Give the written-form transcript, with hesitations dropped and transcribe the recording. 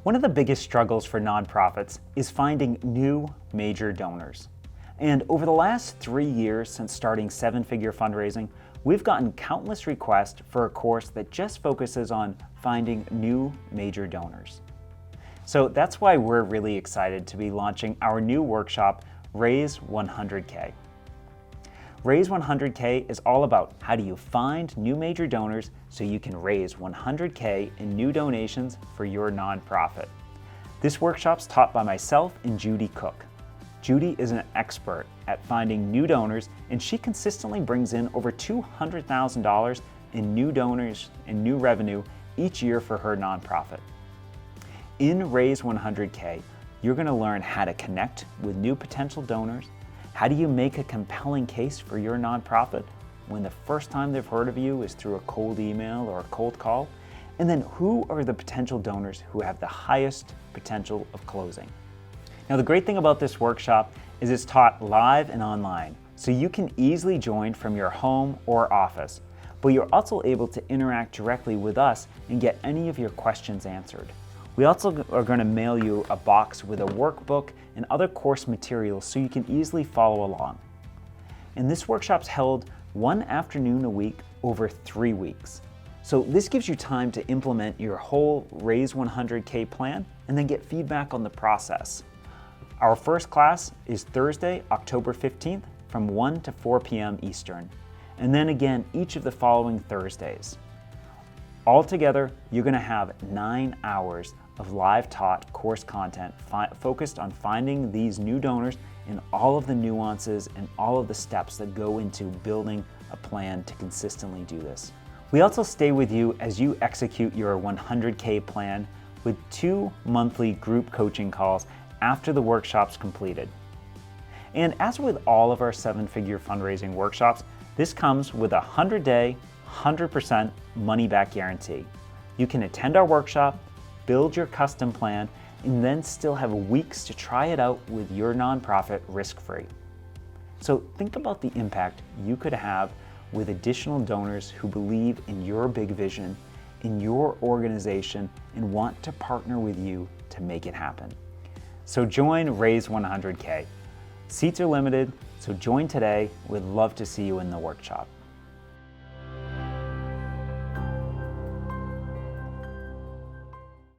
One of the biggest struggles for nonprofits is finding new major donors. And over the last 3 years since starting Seven Figure Fundraising, we've gotten countless requests for a course that just focuses on finding new major donors. So that's why we're really excited to be launching our new workshop, Raise 100K. Raise 100K is all about how do you find new major donors so you can raise 100K in new donations for your nonprofit. This workshop's taught by myself and Judy Cook. Judy is an expert at finding new donors, and she consistently brings in over $200,000 in new donors and new revenue each year for her nonprofit. In Raise 100K, you're going to learn how to connect with new potential donors. How do you make a compelling case for your nonprofit when the first time they've heard of you is through a cold email or a cold call? And then who are the potential donors who have the highest potential of closing? Now, the great thing about this workshop is it's taught live and online, so you can easily join from your home or office, but you're also able to interact directly with us and get any of your questions answered. We also are going to mail you a box with a workbook and other course materials so you can easily follow along. And this workshop's held one afternoon a week over 3 weeks. So this gives you time to implement your whole Raise 100K plan and then get feedback on the process. Our first class is Thursday, October 15th from 1 to 4 p.m. Eastern, and then again each of the following Thursdays. Altogether, you're going to have 9 hours of live taught course content focused on finding these new donors and all of the nuances and all of the steps that go into building a plan to consistently do this. We also stay with you as you execute your 100K plan with 2 monthly group coaching calls after the workshop's completed. And as with all of our 7-figure fundraising workshops, this comes with a 100-day, 100% money-back guarantee. You can attend our workshop, build your custom plan, and then still have weeks to try it out with your nonprofit risk-free. So think about the impact you could have with additional donors who believe in your big vision, in your organization, and want to partner with you to make it happen. So join Raise 100K. Seats are limited, so join today. We'd love to see you in the workshop.